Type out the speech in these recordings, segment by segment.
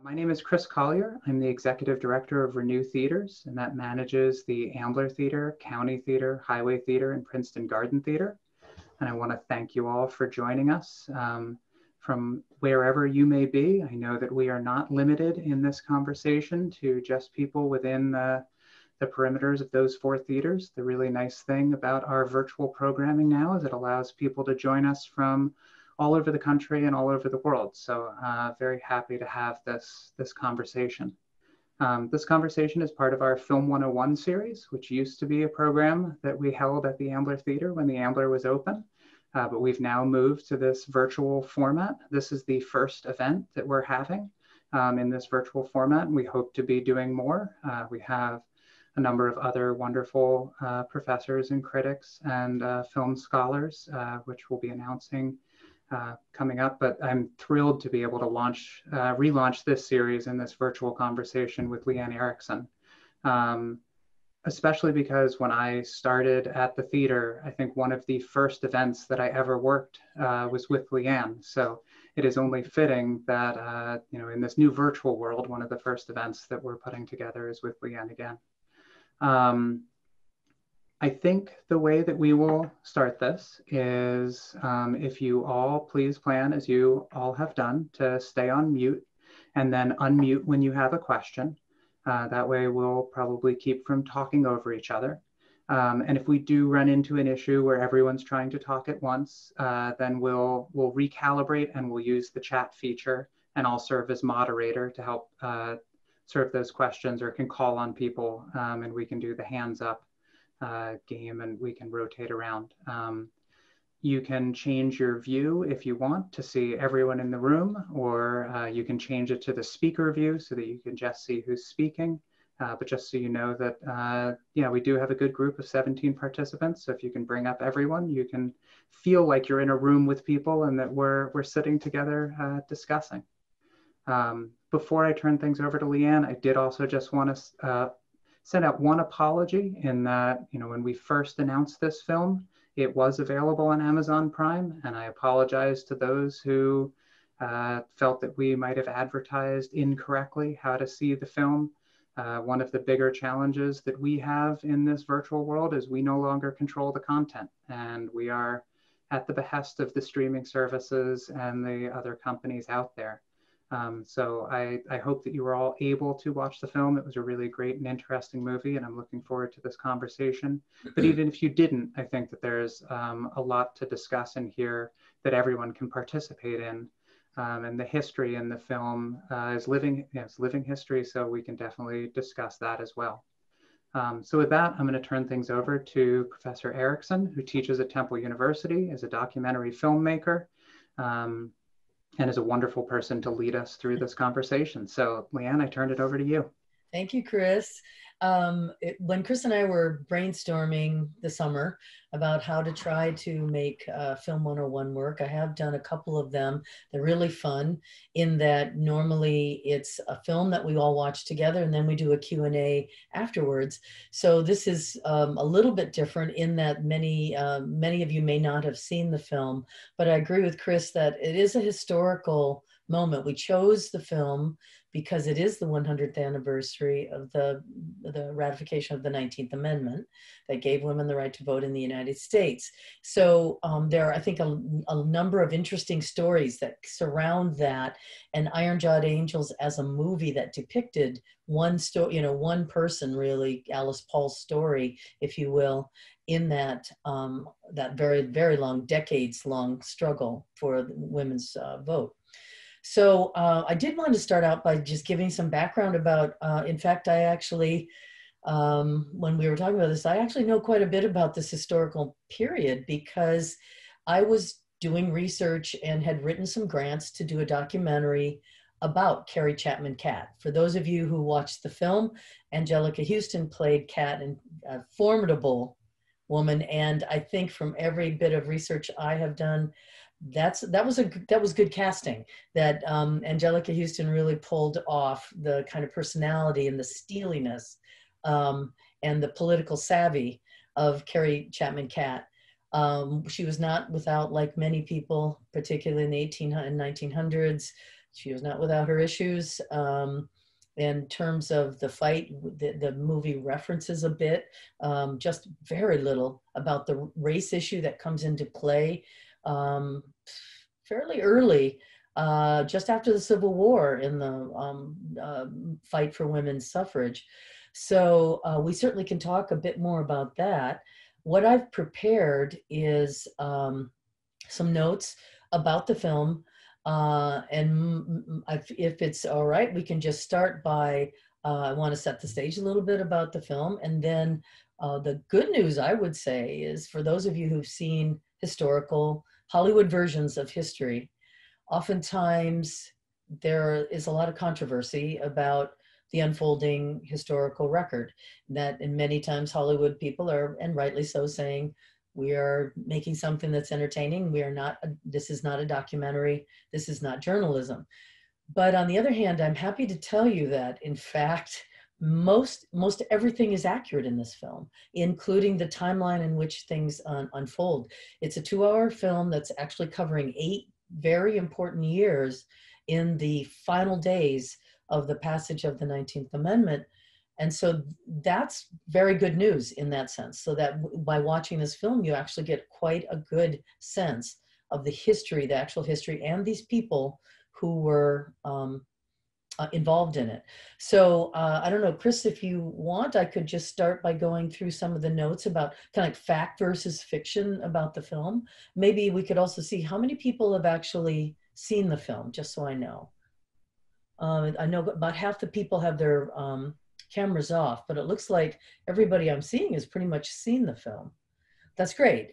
My name is Chris Collier. I'm the Executive Director of Renew Theaters, and that manages the Ambler Theater, County Theater, Highway Theater, and Princeton Garden Theater. And I want to thank you all for joining us from wherever you may be. I know that we are not limited in this conversation to just people within the perimeters of those four theaters. The really nice thing about our virtual programming now is it allows people to join us from all over the country and all over the world. So very happy to have this conversation. This conversation is part of our Film 101 series, which used to be a program that we held at the Ambler Theater when the Ambler was open. But we've now moved to this virtual format. This is the first event that we're having in this virtual format, and we hope to be doing more. We have a number of other wonderful professors and critics and film scholars, which we'll be announcing coming up, but I'm thrilled to be able to relaunch this series in this virtual conversation with LeAnn Erickson, especially because when I started at the theater, I think one of the first events that I ever worked was with LeAnn. So it is only fitting that, in this new virtual world, one of the first events that we're putting together is with LeAnn again. I think the way that we will start this is if you all please plan, as you all have done, to stay on mute and then unmute when you have a question. That way we'll probably keep from talking over each other. And if we do run into an issue where everyone's trying to talk at once, then we'll recalibrate and we'll use the chat feature, and I'll serve as moderator to help serve those questions, or can call on people and we can do the hands up game and we can rotate around. You can change your view if you want to see everyone in the room, or you can change it to the speaker view so that you can just see who's speaking. But just so you know that, we do have a good group of 17 participants. So if you can bring up everyone, you can feel like you're in a room with people and that we're sitting together discussing. Before I turn things over to LeAnn, I did also just want to send out one apology in that, when we first announced this film, it was available on Amazon Prime, and I apologize to those who felt that we might have advertised incorrectly how to see the film. One of the bigger challenges that we have in this virtual world is we no longer control the content, and we are at the behest of the streaming services and the other companies out there. So I hope that you were all able to watch the film. It was a really great and interesting movie, and I'm looking forward to this conversation. But even if you didn't, I think that there's a lot to discuss in here that everyone can participate in. And the history in the film is living history, so we can definitely discuss that as well. So with that, I'm going to turn things over to Professor Erickson, who teaches at Temple University, is a documentary filmmaker, and is a wonderful person to lead us through this conversation. So LeAnn, I turn it over to you. Thank you, Chris. When Chris and I were brainstorming this summer about how to try to make Film 101 work, I have done a couple of them. They're really fun in that normally it's a film that we all watch together and then we do a Q&A afterwards. So this is a little bit different in that many of you may not have seen the film, but I agree with Chris that it is a historical moment. We chose the film because it is the 100th anniversary of the ratification of the 19th Amendment that gave women the right to vote in the United States. So there are, I think, a number of interesting stories that surround that, and Iron Jawed Angels as a movie that depicted one story, one person really, Alice Paul's story, if you will, in that that very, very long, decades-long struggle for women's vote. So I did want to start out by just giving some background about, in fact, I actually, when we were talking about this, I actually know quite a bit about this historical period because I was doing research and had written some grants to do a documentary about Carrie Chapman Catt. For those of you who watched the film, Angelica Houston played Catt, and a formidable woman. And I think from every bit of research I have done, that was good casting. That Angelica Houston really pulled off the kind of personality and the steeliness and the political savvy of Carrie Chapman Catt. She was not without, like many people, particularly in the 1800s and 1900s, She was not without her issues. In terms of the fight, the movie references a bit, just very little about the race issue that comes into play fairly early, just after the Civil War in the fight for women's suffrage. So we certainly can talk a bit more about that. What I've prepared is some notes about the film. If it's all right, we can just start by, I want to set the stage a little bit about the film. And then the good news, I would say, is for those of you who've seen historical Hollywood versions of history, oftentimes there is a lot of controversy about the unfolding historical record. That in many times Hollywood people are, and rightly so, saying, we are making something that's entertaining. We are not, this is not a documentary. This is not journalism. But on the other hand, I'm happy to tell you that, in fact, most everything is accurate in this film, including the timeline in which things unfold. It's a 2-hour film that's actually covering 8 very important years in the final days of the passage of the 19th Amendment. And so that's very good news in that sense. So that by watching this film, you actually get quite a good sense of the history, the actual history, and these people who were involved in it. So I don't know, Chris, if you want, I could just start by going through some of the notes about kind of like fact versus fiction about the film. Maybe we could also see how many people have actually seen the film, just so I know. I know about half the people have their cameras off, but it looks like everybody I'm seeing has pretty much seen the film. That's great.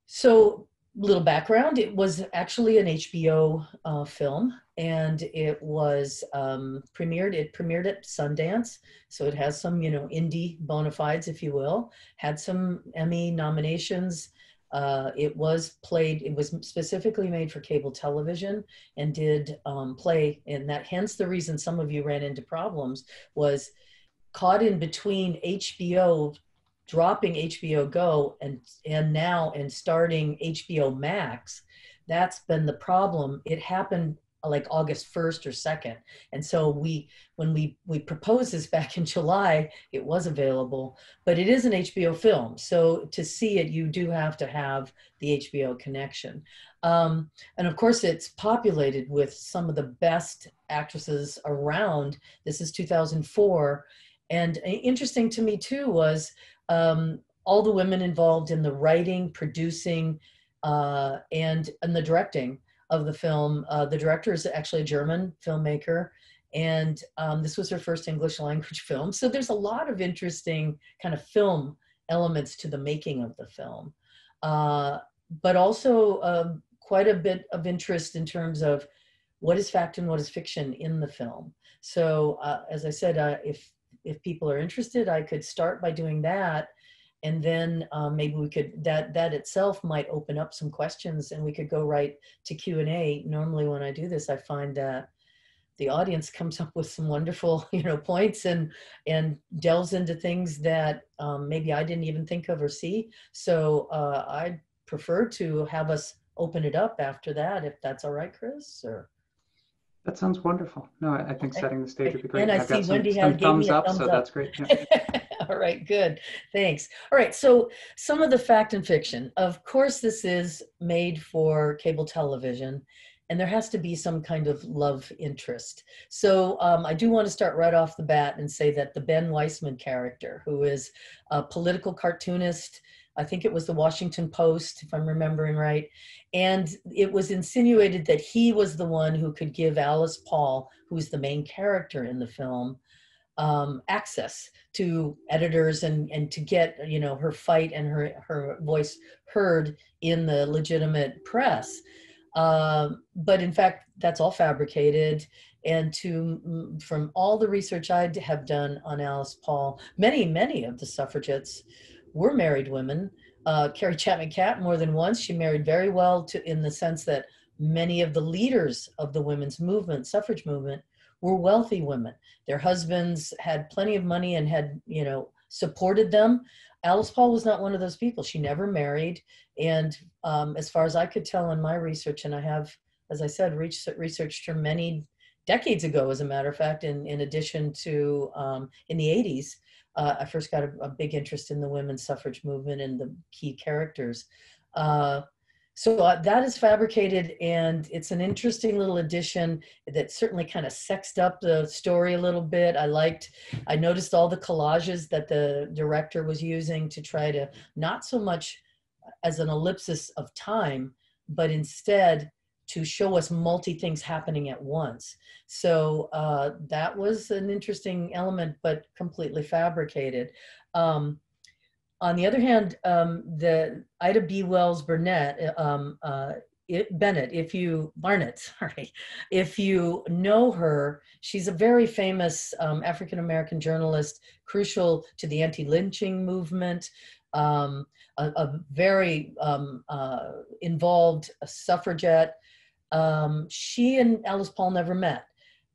So little background, it was actually an HBO film, and it was premiered at Sundance. So it has some, you know, indie bona fides, if you will, had some Emmy nominations. It was specifically made for cable television and did play in that. Hence the reason some of you ran into problems was caught in between HBO, dropping HBO Go and starting HBO Max. That's been the problem. It happened like August 1st or 2nd. And so when we proposed this back in July, it was available, but it is an HBO film. So to see it, you do have to have the HBO connection. And of course, it's populated with some of the best actresses around. This is 2004. And interesting to me too was all the women involved in the writing, producing, and the directing of the film. The director is actually a German filmmaker, and this was her first English language film. So there's a lot of interesting kind of film elements to the making of the film, but also quite a bit of interest in terms of what is fact and what is fiction in the film. So as I said, if people are interested, I could start by doing that. And then maybe we could, that itself might open up some questions, and we could go right to Q&A. Normally when I do this, I find that the audience comes up with some wonderful, you know, points and delves into things that maybe I didn't even think of or see. So I'd prefer to have us open it up after that, if that's all right, Chris, or? That sounds wonderful. No, I think Okay. setting the stage would be great. And I I've see got Wendy some gave me thumbs a up, thumbs so up. that's great. Yeah. All right, good. Thanks. All right, so some of the fact and fiction. Of course, this is made for cable television, and there has to be some kind of love interest. So I do want to start right off the bat and say that the Ben Weissman character, who is a political cartoonist, I think it was the Washington Post, if I'm remembering right. And it was insinuated that he was the one who could give Alice Paul, who's the main character in the film, access to editors and to get, you know, her fight and her voice heard in the legitimate press. But in fact, that's all fabricated. And from all the research I have done on Alice Paul, many of the suffragettes were married women. Carrie Chapman Catt more than once. She married very well in the sense that many of the leaders of the women's movement, suffrage movement, were wealthy women. Their husbands had plenty of money and had, you know, supported them. Alice Paul was not one of those people. She never married. And as far as I could tell in my research, and I have as I said, researched her many decades ago, as a matter of fact, in addition to in the 80s. I first got a big interest in the women's suffrage movement and the key characters. So that is fabricated, and it's an interesting little addition that certainly kind of sexed up the story a little bit. I noticed all the collages that the director was using to try to, not so much as an ellipsis of time, but instead to show us multi things happening at once. So that was an interesting element, but completely fabricated. On the other hand, the Ida B. Wells Burnett, Bennett, Barnett, sorry, if you know her, she's a very famous African-American journalist, crucial to the anti-lynching movement, a very involved suffragette. She and Alice Paul never met,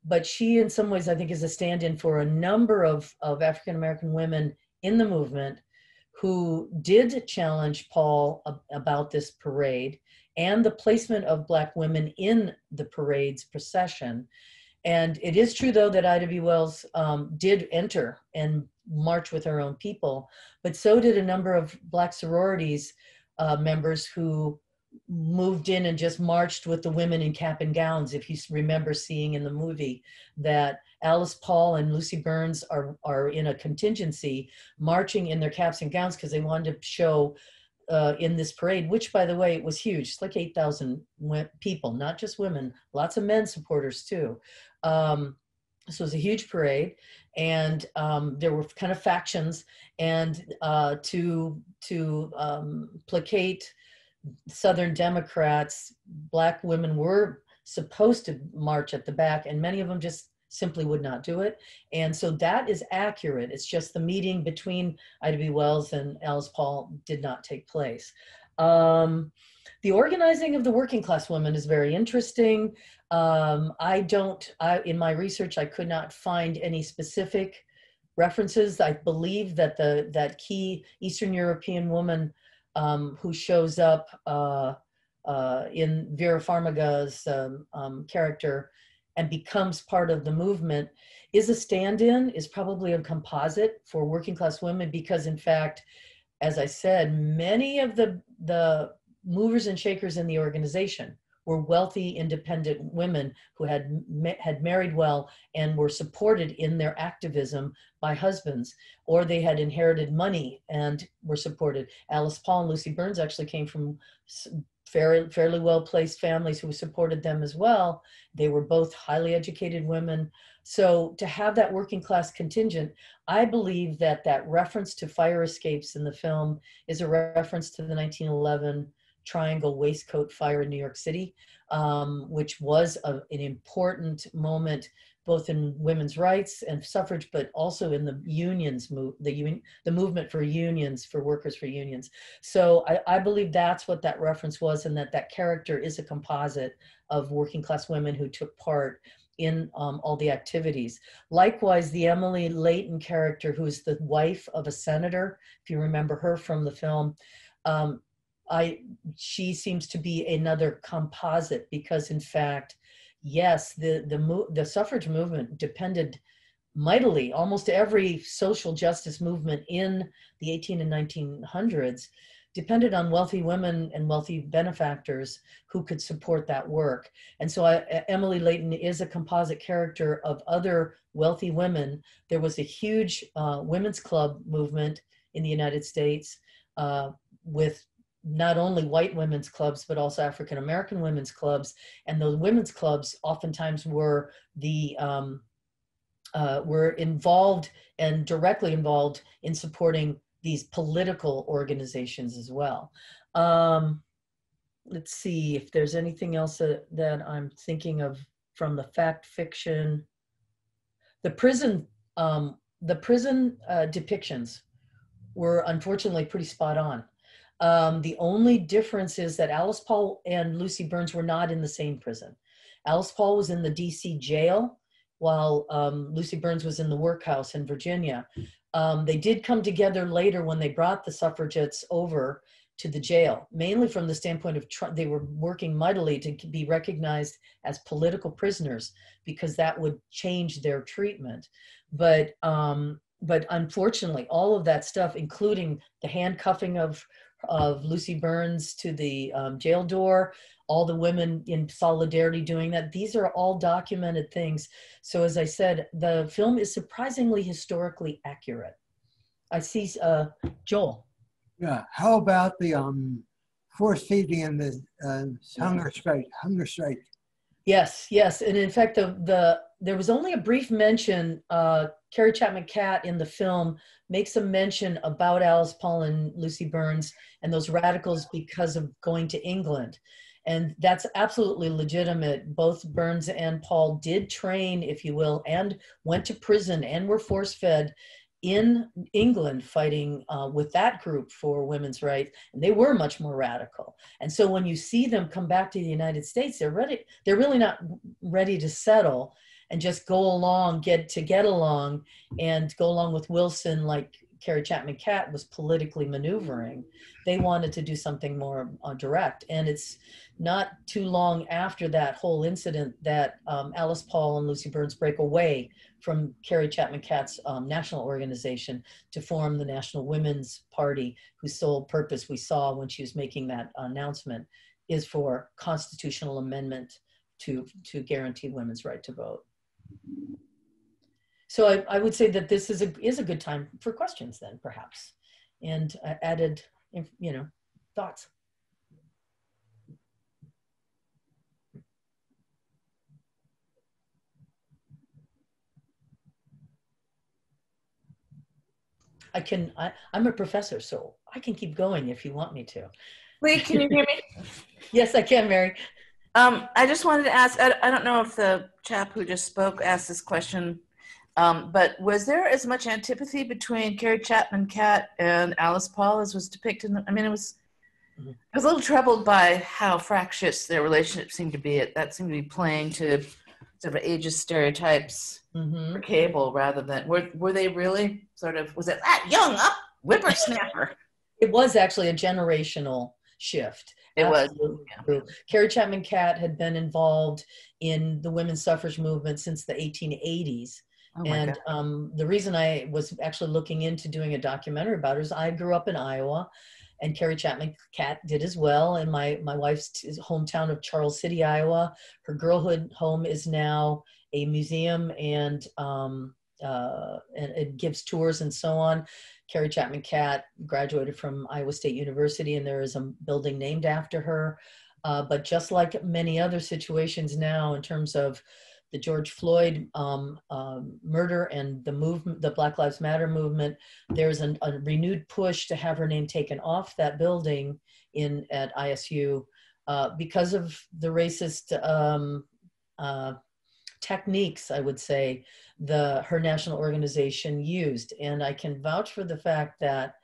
but she in some ways I think is a stand-in for a number of African-American women in the movement who did challenge Paul about this parade and the placement of Black women in the parade's procession. And it is true, though, that Ida B. Wells did enter and march with her own people, but so did a number of Black sororities members who moved in and just marched with the women in cap and gowns. If you remember seeing in the movie that Alice Paul and Lucy Burns are in a contingency marching in their caps and gowns because they wanted to show in this parade, which, by the way, was huge. It's like 8,000 people, not just women, lots of men supporters too. So it was a huge parade, and there were kind of factions, and to placate Southern Democrats, Black women were supposed to march at the back, and many of them just simply would not do it. And so that is accurate. It's just the meeting between Ida B. Wells and Alice Paul did not take place. The organizing of the working class women is very interesting. In my research, I could not find any specific references. I believe that that key Eastern European woman who shows up in Vera Farmiga's character and becomes part of the movement is a stand-in, is probably a composite for working class women, because in fact, as I said, many of the movers and shakers in the organization were wealthy, independent women who had married well and were supported in their activism by husbands, or they had inherited money and were supported. Alice Paul and Lucy Burns actually came from fairly well-placed families who supported them as well. They were both highly educated women. So to have that working class contingent, I believe that that reference to fire escapes in the film is a reference to the 1911 Triangle Waistcoat Fire in New York City, which was an important moment both in women's rights and suffrage, but also in the unions, the movement for unions, for workers for unions. So I believe that's what that reference was, and that character is a composite of working class women who took part in all the activities. Likewise, the Emily Layton character, who is the wife of a senator, if you remember her from the film, she seems to be another composite, because in fact, yes, the suffrage movement depended mightily. Almost every social justice movement in the 18 and 1900s depended on wealthy women and wealthy benefactors who could support that work. And so Emily Layton is a composite character of other wealthy women. There was a huge women's club movement in the United States with not only white women's clubs, but also African-American women's clubs. And those women's clubs oftentimes were involved and directly involved in supporting these political organizations as well. Let's see if there's anything else that I'm thinking of from the fact fiction. The prison depictions were unfortunately pretty spot on. The only difference is that Alice Paul and Lucy Burns were not in the same prison. Alice Paul was in the DC jail, while Lucy Burns was in the workhouse in Virginia. They did come together later when they brought the suffragettes over to the jail, mainly from the standpoint of they were working mightily to be recognized as political prisoners because that would change their treatment. But unfortunately, all of that stuff, including the handcuffing of Lucy Burns to the jail door, all the women in solidarity doing that, these are all documented things. So as I said, the film is surprisingly historically accurate. I see Joel. Yeah. How about the force feeding and the hunger strike? Yes, yes. And in fact, there was only a brief mention, Carrie Chapman Catt in the film makes a mention about Alice Paul and Lucy Burns and those radicals because of going to England. And that's absolutely legitimate. Both Burns and Paul did train, if you will, and went to prison and were force-fed in England fighting with that group for women's rights, and they were much more radical. And so when you see them come back to the United States, they're really not ready to settle and just go along, get along and go along with Wilson like Carrie Chapman Catt was politically maneuvering. They wanted to do something more direct. And it's not too long after that whole incident that Alice Paul and Lucy Burns break away from Carrie Chapman Catt's national organization to form the National Women's Party, whose sole purpose we saw when she was making that announcement is for constitutional amendment to guarantee women's right to vote. So I would say that this is a good time for questions then, perhaps, and added, thoughts. I'm a professor, so I can keep going if you want me to. Wait, can you hear me? Yes, I can, Mary. I just wanted to ask, I don't know if the chap who just spoke asked this question, but was there as much antipathy between Carrie Chapman Catt and Alice Paul as was depicted? I mean, I was a little troubled by how fractious their relationship seemed to be. That seemed to be playing to sort of ageist stereotypes for cable rather than, were they really sort of, was it that young up whippersnapper? It was actually a generational shift. It Absolutely. was. Yeah. Carrie Chapman Catt had been involved in the women's suffrage movement since the 1880s. Oh and the reason I was actually looking into doing a documentary about her is I grew up in Iowa, and Carrie Chapman Catt did as well. And my wife's hometown of Charles City, Iowa. Her girlhood home is now a museum, and it gives tours and so on. Carrie Chapman Catt graduated from Iowa State University, and there is a building named after her. But just like many other situations now in terms of the George Floyd murder and the movement, the Black Lives Matter movement, there's a renewed push to have her name taken off that building at ISU because of the racist techniques, I would say, her national organization used. And I can vouch for the fact that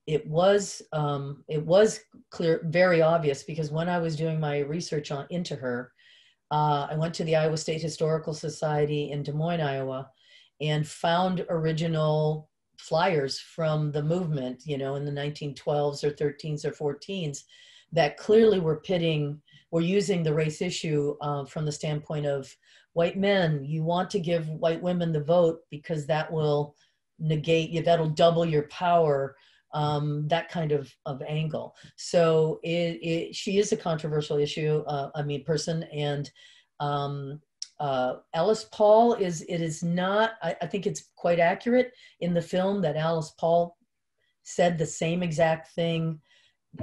it was clear, very obvious, because when I was doing my research into her, I went to the Iowa State Historical Society in Des Moines, Iowa, and found original flyers from the movement, in the 1912s or 13s or 14s that clearly were using the race issue from the standpoint of white men. You want to give white women the vote because that will that'll double your power. That kind of angle. So she is a controversial person. And Alice Paul is not, I think it's quite accurate in the film that Alice Paul said the same exact thing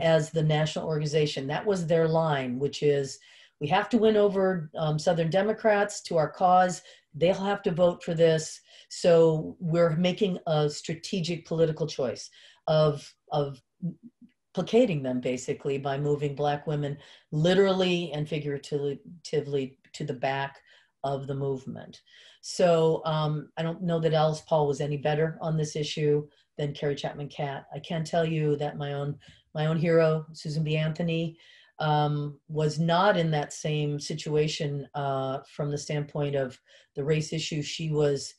as the national organization. That was their line, which is, we have to win over Southern Democrats to our cause. They'll have to vote for this. So we're making a strategic political choice of placating them, basically, by moving Black women literally and figuratively to the back of the movement. So I don't know that Alice Paul was any better on this issue than Carrie Chapman Catt. I can tell you that my own hero, Susan B. Anthony, was not in that same situation from the standpoint of the race issue. She was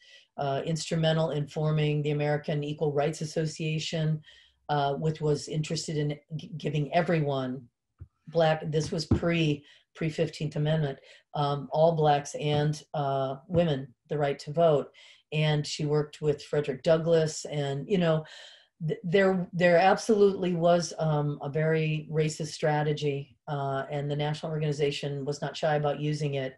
instrumental in forming the American Equal Rights Association, which was interested in giving everyone Black, this was pre 15th Amendment, all Blacks and women the right to vote. And she worked with Frederick Douglass, and there absolutely was a very racist strategy, and the National Organization was not shy about using it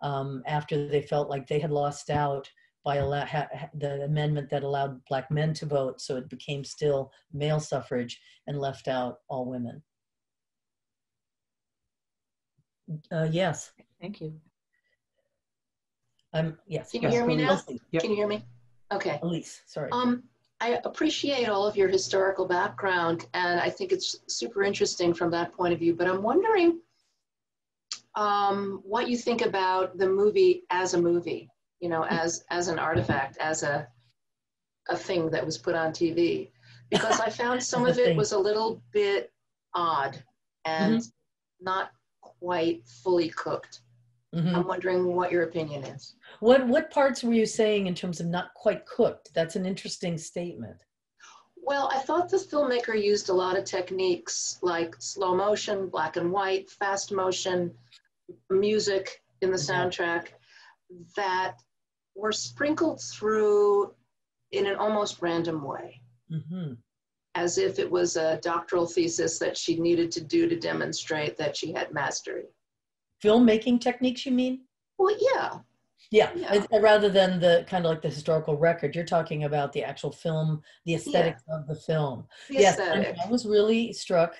after they felt like they had lost out by the amendment that allowed Black men to vote, so it became still male suffrage and left out all women. Yes. Thank you. Yes. Can you hear me now? Yep. Can you hear me? Okay. Elise, sorry. I appreciate all of your historical background, and I think it's super interesting from that point of view, but I'm wondering what you think about the movie as a movie, as an artifact, as a thing that was put on TV, because I found some of it was a little bit odd and not quite fully cooked. I'm wondering what your opinion is. What parts were you saying in terms of not quite cooked? That's an interesting statement. Well, I thought the filmmaker used a lot of techniques like slow motion, black and white, fast motion, music in the soundtrack that were sprinkled through in an almost random way. As if it was a doctoral thesis that she needed to do to demonstrate that she had mastery. Filmmaking techniques, you mean? Well, yeah. Yeah. Rather than the kind of like the historical record, you're talking about the actual film, the aesthetics of the film. Yes, and I was really struck.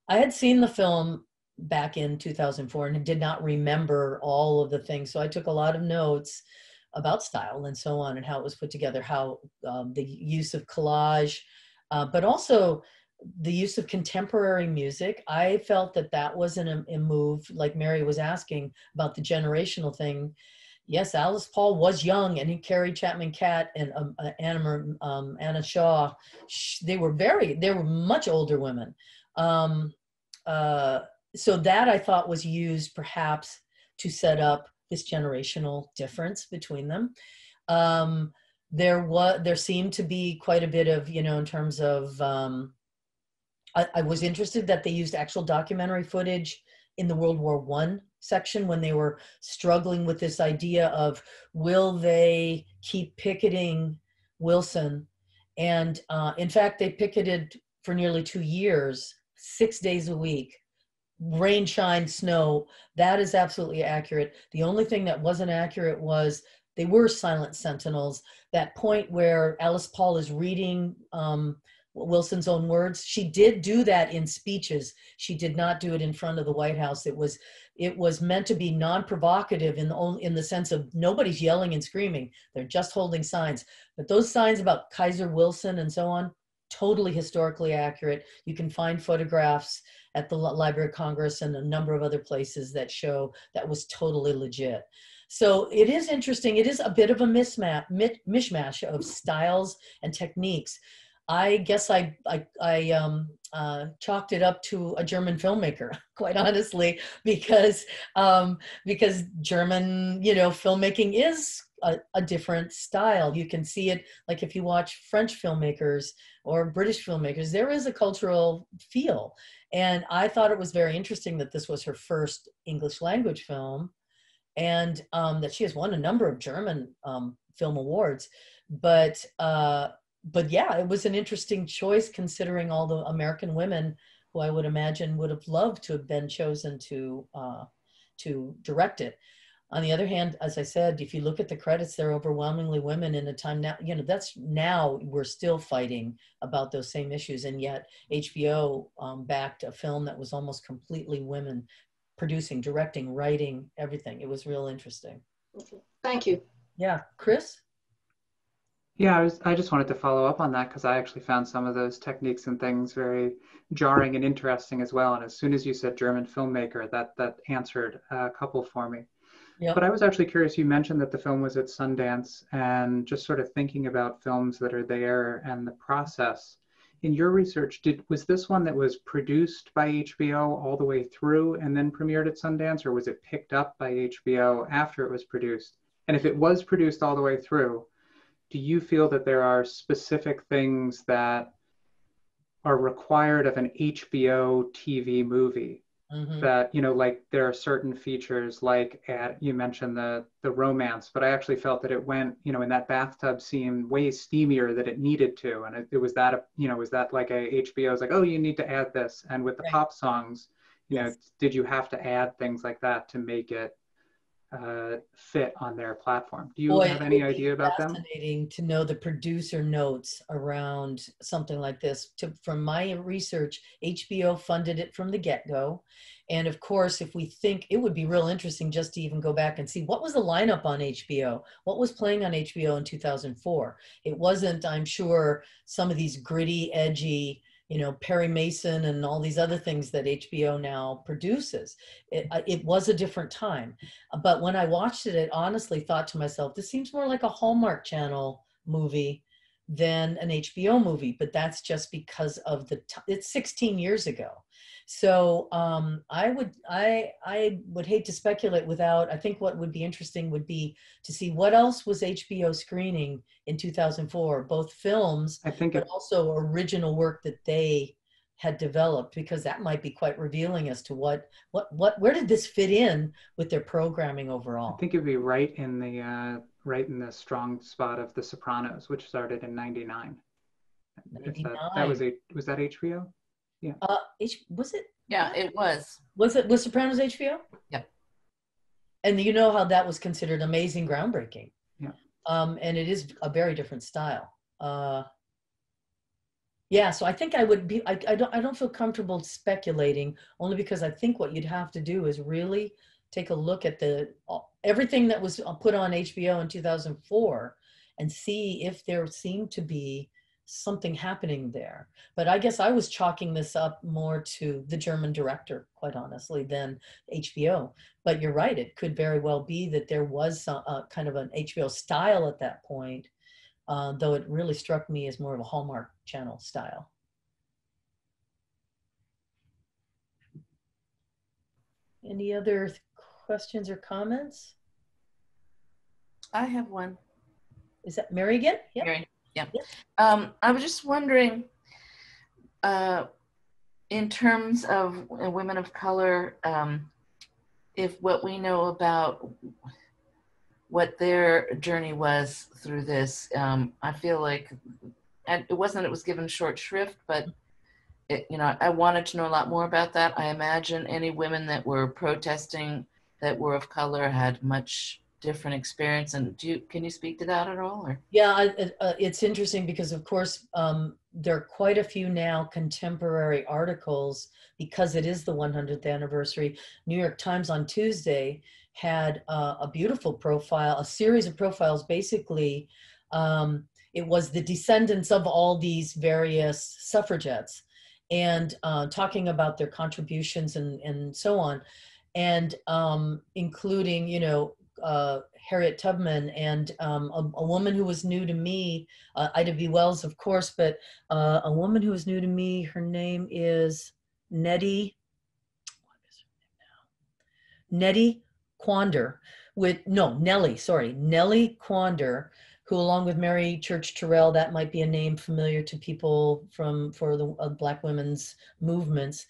I had seen the film back in 2004 and did not remember all of the things. So I took a lot of notes about style and so on and how it was put together, how the use of collage, but also the use of contemporary music. I felt that was a move, like Mary was asking about the generational thing. Yes, Alice Paul was young, and Carrie Chapman Catt and Anna Shaw, they were much older women. So that I thought was used perhaps to set up this generational difference between them. There seemed to be quite a bit of, in terms of, I was interested that they used actual documentary footage in the World War I section when they were struggling with this idea of, will they keep picketing Wilson? And in fact, they picketed for nearly 2 years, 6 days a week, rain, shine, snow. That is absolutely accurate. The only thing that wasn't accurate was they were silent sentinels. That point where Alice Paul is reading Wilson's own words, she did do that in speeches. She did not do it in front of the White House. It was meant to be non-provocative in the sense of nobody's yelling and screaming. They're just holding signs. But those signs about Kaiser Wilson and so on, totally historically accurate. You can find photographs at the Library of Congress and a number of other places that show that was totally legit. So it is interesting. It is a bit of a mishmash of styles and techniques. I guess I chalked it up to a German filmmaker, quite honestly, because German, filmmaking is a different style. You can see it, like if you watch French filmmakers or British filmmakers, there is a cultural feel. And I thought it was very interesting that this was her first English language film, and that she has won a number of German film awards. But yeah, it was an interesting choice considering all the American women who I would imagine would have loved to have been chosen to direct it. On the other hand, as I said, if you look at the credits, they're overwhelmingly women in a time now, now we're still fighting about those same issues. And yet HBO backed a film that was almost completely women producing, directing, writing, everything. It was real interesting. Okay. Thank you. Yeah. Chris? Yeah, I just wanted to follow up on that because I actually found some of those techniques and things very jarring and interesting as well. And as soon as you said German filmmaker, that answered a couple for me. Yep. But I was actually curious, you mentioned that the film was at Sundance, and just sort of thinking about films that are there and the process. In your research, was this one that was produced by HBO all the way through and then premiered at Sundance, or was it picked up by HBO after it was produced? And if it was produced all the way through, do you feel that there are specific things that are required of an HBO TV movie. That, you know, like there are certain features like you mentioned the romance, but I actually felt that it went, you know, in that bathtub scene way steamier than it needed to. And it was that, you know, was that like a HBO's like, oh, you need to add this. And with the pop songs, you know, did you have to add things like that to make it fit on their platform? Do you have any idea about them? Fascinating to know the producer notes around something like this. From my research, HBO funded it from the get-go. And of course, if we think, it would be real interesting just to even go back and see what was the lineup on HBO, what was playing on HBO in 2004. It wasn't, I'm sure, some of these gritty, edgy, you know, Perry Mason and all these other things that HBO now produces. It was a different time. But when I watched it, I honestly thought to myself, this seems more like a Hallmark Channel movie than an HBO movie. But that's just because of it's 16 years ago. So I would hate to speculate without, I think what would be interesting would be to see what else was HBO screening in 2004, both films, but also original work that they had developed, because that might be quite revealing as to where did this fit in with their programming overall. I think it'd be right in the strong spot of The Sopranos, which started in 99. 99. Was that HBO? Yeah. Was it? Yeah, it was. Was Sopranos HBO? Yeah. And you know how that was considered amazing, groundbreaking. Yeah. And it is a very different style. Yeah, so I think I would be, I don't feel comfortable speculating, only because I think what you'd have to do is really take a look at everything that was put on HBO in 2004 and see if there seemed to be something happening there. But I guess I was chalking this up more to the German director, quite honestly, than HBO. But you're right, it could very well be that there was some kind of an HBO style at that point, though it really struck me as more of a Hallmark Channel style. Any other questions or comments? I have one. Is that Mary again? Yep. Mary. Yeah. Yep. I was just wondering, in terms of women of color, if what we know about what their journey was through this, I feel like, and it was given short shrift, but I wanted to know a lot more about that. I imagine any women that were protesting that were of color had much different experience. And can you speak to that at all? Or? Yeah, it's interesting because, of course, there are quite a few now contemporary articles because it is the 100th anniversary. New York Times on Tuesday had a beautiful profile, a series of profiles. Basically, it was the descendants of all these various suffragettes and talking about their contributions and so on. And including, Harriet Tubman and a woman who was new to me, Ida B. Wells, of course, but a woman who was new to me, her name is Nettie Quander, Nellie Quander, who, along with Mary Church Terrell, that might be a name familiar to people for the Black women's movements.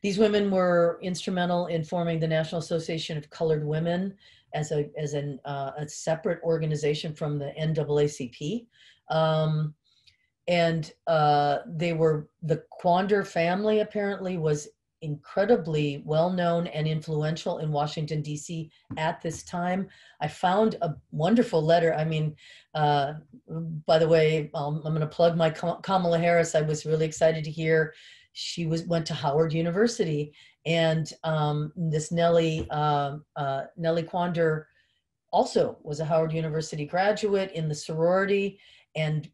These women were instrumental in forming the National Association of Colored Women as a separate organization from the NAACP. They were, the Quander family apparently was incredibly well-known and influential in Washington, D.C. at this time. I found a wonderful letter. I mean, by the way, I'm going to plug my Kamala Harris. I was really excited to hear she went to Howard University, and this Nellie Quander also was a Howard University graduate in the sorority, and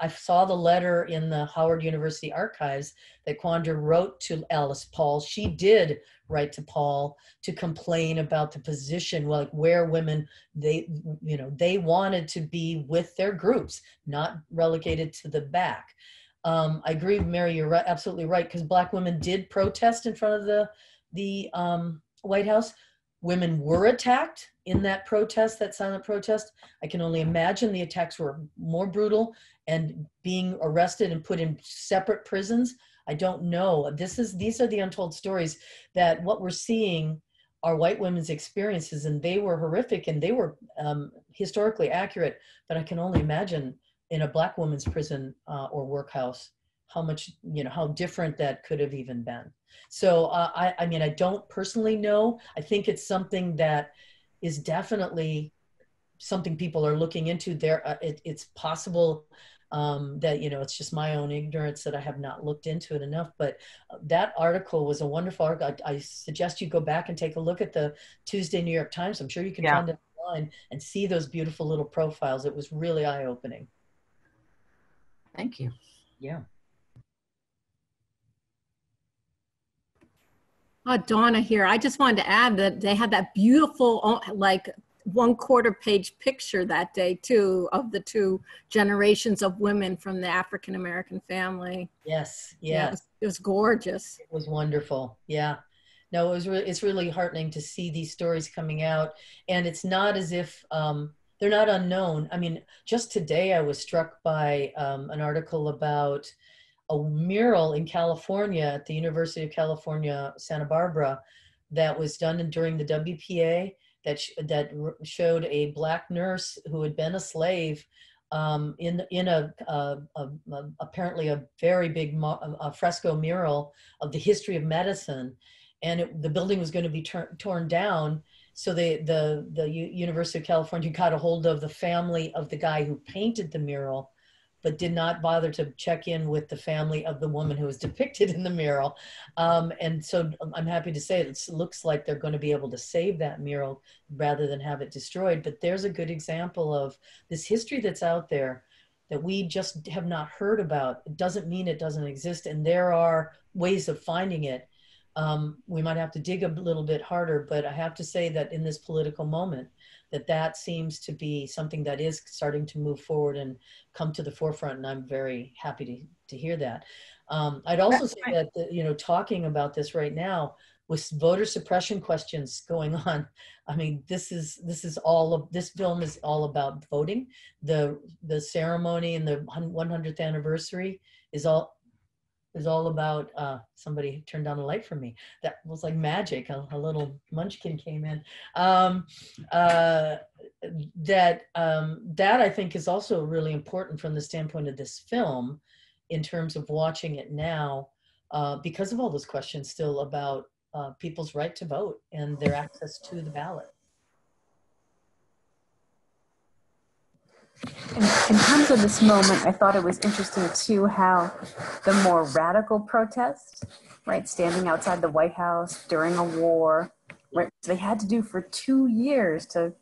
I saw the letter in the Howard University archives that Quander wrote to Alice Paul. She did write to Paul to complain about the position, like where women, they wanted to be with their groups, not relegated to the back. I agree, Mary, you're right, absolutely right, because Black women did protest in front of the White House. women were attacked in that protest, that silent protest. I can only imagine the attacks were more brutal and being arrested and put in separate prisons. I don't know. These are the untold stories that what we're seeing are white women's experiences, and they were horrific and they were historically accurate. But I can only imagine in a Black woman's prison or workhouse how much, how different that could have even been. So I mean, I don't personally know. I think it's something that is definitely something people are looking into. It's possible that, it's just my own ignorance that I have not looked into it enough. But that article was a wonderful article. I suggest you go back and take a look at the Tuesday New York Times. I'm sure you can find it online and see those beautiful little profiles. It was really eye-opening. Thank you. Yeah. Donna here. I just wanted to add that they had that beautiful, like 1/4 page picture that day too, of the two generations of women from the African-American family. Yes. Yeah, it was gorgeous. It was wonderful. Yeah. No, it's really heartening to see these stories coming out. And it's not as if they're not unknown. I mean, just today I was struck by an article about a mural in California at the University of California, Santa Barbara, that was done during the WPA that showed a Black nurse who had been a slave in apparently a very big fresco mural of the history of medicine, and the building was going to be torn down. So the University of California got a hold of the family of the guy who painted the mural, but did not bother to check in with the family of the woman who was depicted in the mural. And so I'm happy to say it looks like they're going to be able to save that mural rather than have it destroyed. But there's a good example of this history that's out there that we just have not heard about. It doesn't mean it doesn't exist. And there are ways of finding it. We might have to dig a little bit harder, but I have to say that in this political moment, that seems to be something that is starting to move forward and come to the forefront, and I'm very happy to hear that. I'd also say that talking about this right now with voter suppression questions going on, I mean, this film is all about voting. The ceremony and the 100th anniversary is all about, somebody turned on a light for me. That was like magic. A little munchkin came in. That I think is also really important from the standpoint of this film in terms of watching it now, because of all those questions still about people's right to vote and their access to the ballot. In terms of this moment, I thought it was interesting too how the more radical protests, right, standing outside the White House during a war, right, they had to do for 2 years to,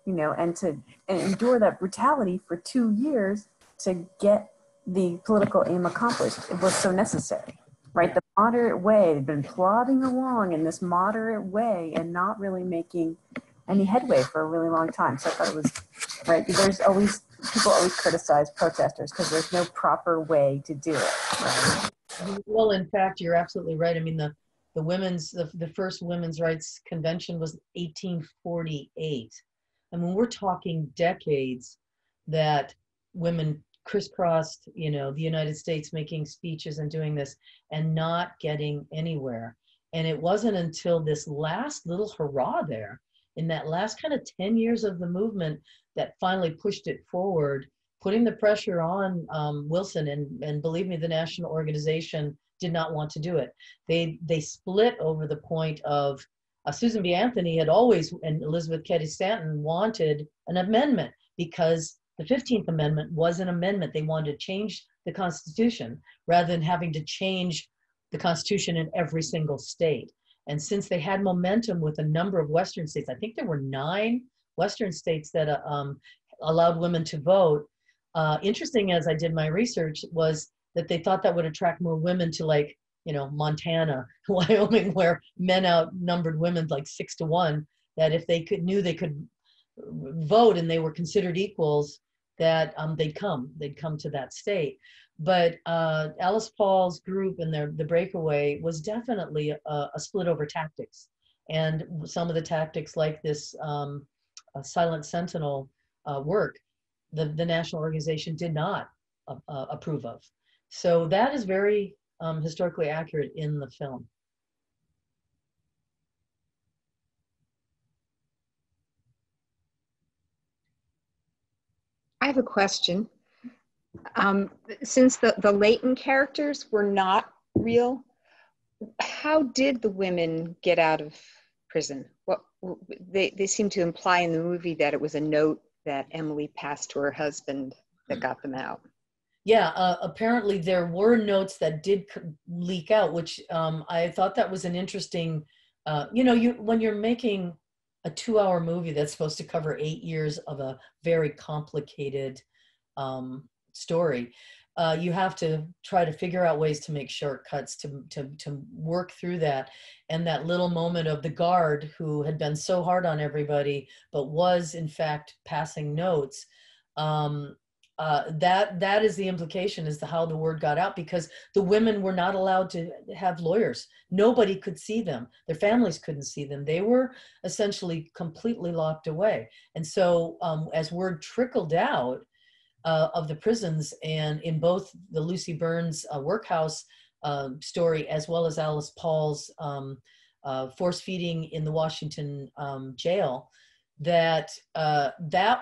and endure that brutality for 2 years to get the political aim accomplished. It was so necessary, right? The moderate way, they'd been plodding along in this moderate way and not really making any headway for a really long time. So I thought it was, right, people always criticize protesters because there's no proper way to do it, right? Well, in fact, you're absolutely right. I mean, the first women's rights convention was 1848. I mean, we're talking decades that women crisscrossed, the United States making speeches and doing this and not getting anywhere. And it wasn't until this last little hurrah there, in that last kind of 10 years of the movement, that finally pushed it forward, putting the pressure on Wilson. And believe me, the national organization did not want to do it. They split over the point of Susan B. Anthony had always, and Elizabeth Cady Stanton wanted an amendment because the 15th Amendment was an amendment. They wanted to change the Constitution rather than having to change the Constitution in every single state. And since they had momentum with a number of Western states, I think there were 9 Western states that allowed women to vote. Interesting, as I did my research, was that they thought that would attract more women to Montana, Wyoming, where men outnumbered women like 6 to 1, that if they knew they could vote and they were considered equals, that they'd come to that state. But Alice Paul's group and the breakaway was definitely a split over tactics. And some of the tactics like this Silent Sentinel work, the national organization did not approve of. So that is very historically accurate in the film. I have a question. Since the Layton characters were not real, how did the women get out of prison? What they seem to imply in the movie that it was a note that Emily passed to her husband that got them out. Yeah, apparently there were notes that did leak out, which I thought that was an interesting, you know, when you're making a 2-hour movie that's supposed to cover 8 years of a very complicated story, you have to try to figure out ways to make shortcuts to work through that. And that little moment of the guard who had been so hard on everybody, but was in fact passing notes, that is the implication as to how the word got out, because the women were not allowed to have lawyers. Nobody could see them. Their families couldn't see them. They were essentially completely locked away. And so as word trickled out of the prisons, and in both the Lucy Burns workhouse story, as well as Alice Paul's force feeding in the Washington jail, that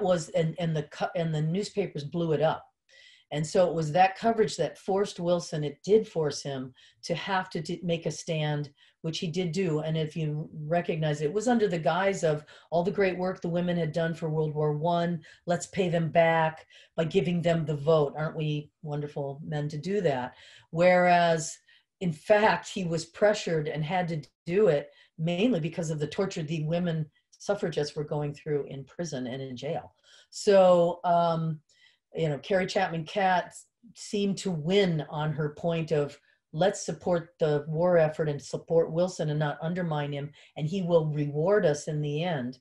was, and the newspapers blew it up. And so it was that coverage that forced Wilson, it did force him to have to make a stand, which he did do. And if you recognize it, it was under the guise of all the great work the women had done for World War I. Let's pay them back by giving them the vote. Aren't we wonderful men to do that? Whereas, in fact, he was pressured and had to do it mainly because of the torture the women suffragists were going through in prison and in jail. So, you know, Carrie Chapman Catt seemed to win on her point of, let's support the war effort and support Wilson and not undermine him, and he will reward us in the end.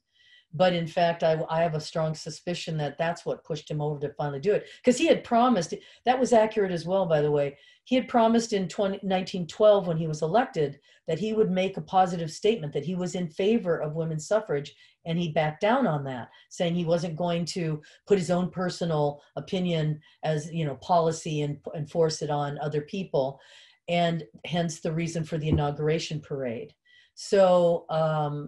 But in fact, I have a strong suspicion that that's what pushed him over to finally do it. Because he had promised, that was accurate as well, by the way, he had promised in 1912 when he was elected that he would make a positive statement, that he was in favor of women's suffrage, and he backed down on that, saying he wasn't going to put his own personal opinion as, you know, policy and force it on other people, and hence the reason for the inauguration parade. So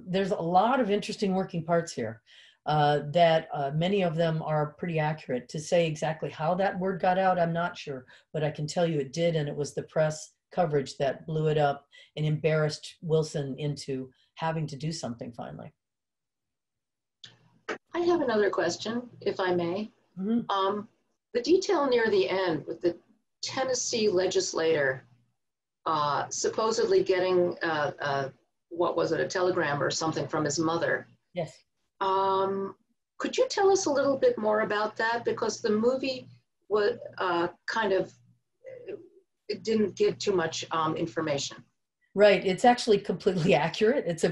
there's a lot of interesting working parts here that many of them are pretty accurate. To say exactly how that word got out, I'm not sure, but I can tell you it did, and it was the press coverage that blew it up and embarrassed Wilson into having to do something finally. I have another question, if I may. Mm-hmm. The detail near the end with the Tennessee legislator supposedly getting, what was it, a telegram or something from his mother. Yes. Could you tell us a little bit more about that? Because the movie was kind of, it didn't give too much information. Right. It's actually completely accurate. It's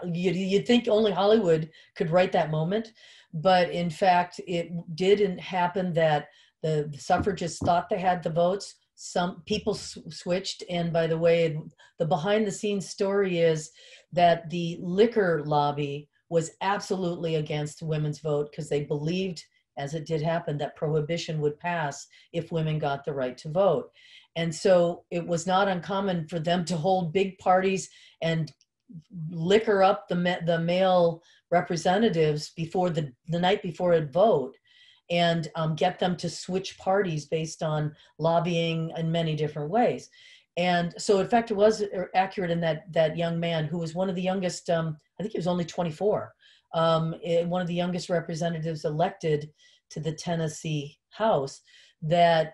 you'd think only Hollywood could write that moment, but in fact, it didn't happen that the suffragists thought they had the votes. Some people switched. And by the way, the behind the scenes story is that the liquor lobby was absolutely against women's vote because they believed, as it did happen, that prohibition would pass if women got the right to vote. And so it was not uncommon for them to hold big parties and liquor up the male representatives before the night before a vote, and get them to switch parties based on lobbying in many different ways. And so in fact, it was accurate in that young man who was one of the youngest, I think he was only 24, one of the youngest representatives elected to the Tennessee House, that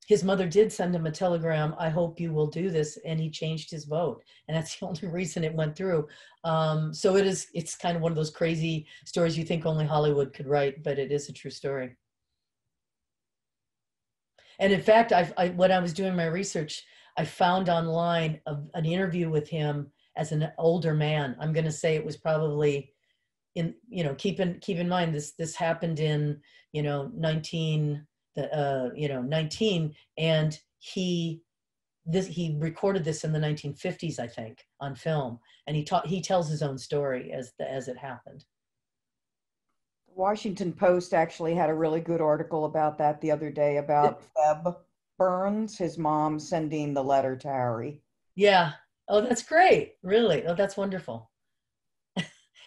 his mother did send him a telegram, I hope you will do this, and he changed his vote. And that's the only reason it went through. So it's kind of one of those crazy stories you think only Hollywood could write, but it is a true story. And in fact, when I was doing my research, I found online an interview with him as an older man. I'm going to say it was probably in, keep in mind this happened in, 19, and he he recorded this in the 1950s, I think, on film, and he tells his own story as it happened. The Washington Post actually had a really good article about that the other day about Feb Burns, his mom sending the letter to Harry. Yeah. Oh, that's great. Really. Oh, that's wonderful.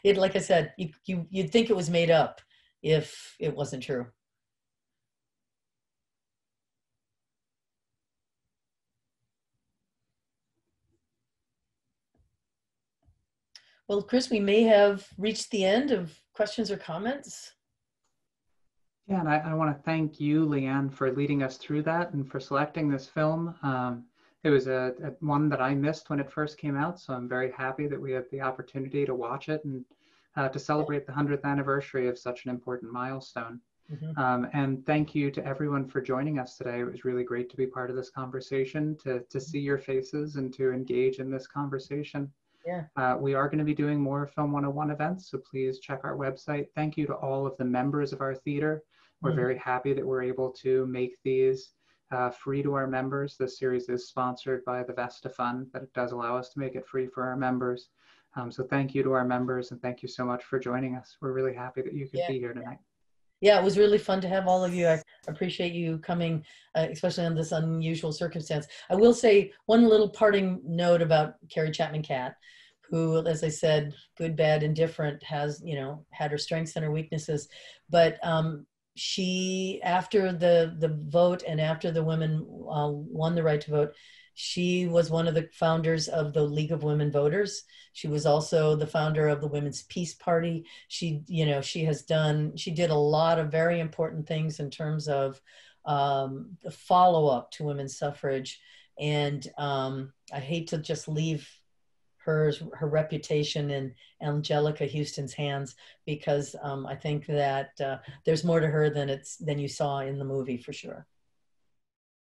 Like I said, you'd think it was made up if it wasn't true. Well, Chris, we may have reached the end of questions or comments. Yeah, and I want to thank you, LeAnn, for leading us through that and for selecting this film. It was a one that I missed when it first came out, so I'm very happy that we had the opportunity to watch it and to celebrate the 100th anniversary of such an important milestone. And thank you to everyone for joining us today. It was really great to be part of this conversation, to see your faces and to engage in this conversation. Yeah. We are going to be doing more Film 101 events, so please check our website. Thank you to all of the members of our theater. We're very happy that we're able to make these free to our members. This series is sponsored by the Vesta Fund, but it does allow us to make it free for our members. So thank you to our members, and thank you so much for joining us. We're really happy that you could be here tonight. Yeah, it was really fun to have all of you. I appreciate you coming, especially in this unusual circumstance. I will say one little parting note about Carrie Chapman Catt, who, as I said, good, bad, and different, has, had her strengths and her weaknesses. But she, after the vote and after the women won the right to vote, she was one of the founders of the League of Women Voters. She was also the founder of the Women's Peace Party. She did a lot of very important things in terms of the follow-up to women's suffrage. And I hate to just leave her reputation in Angelica Houston's hands, because I think that there's more to her than you saw in the movie, for sure.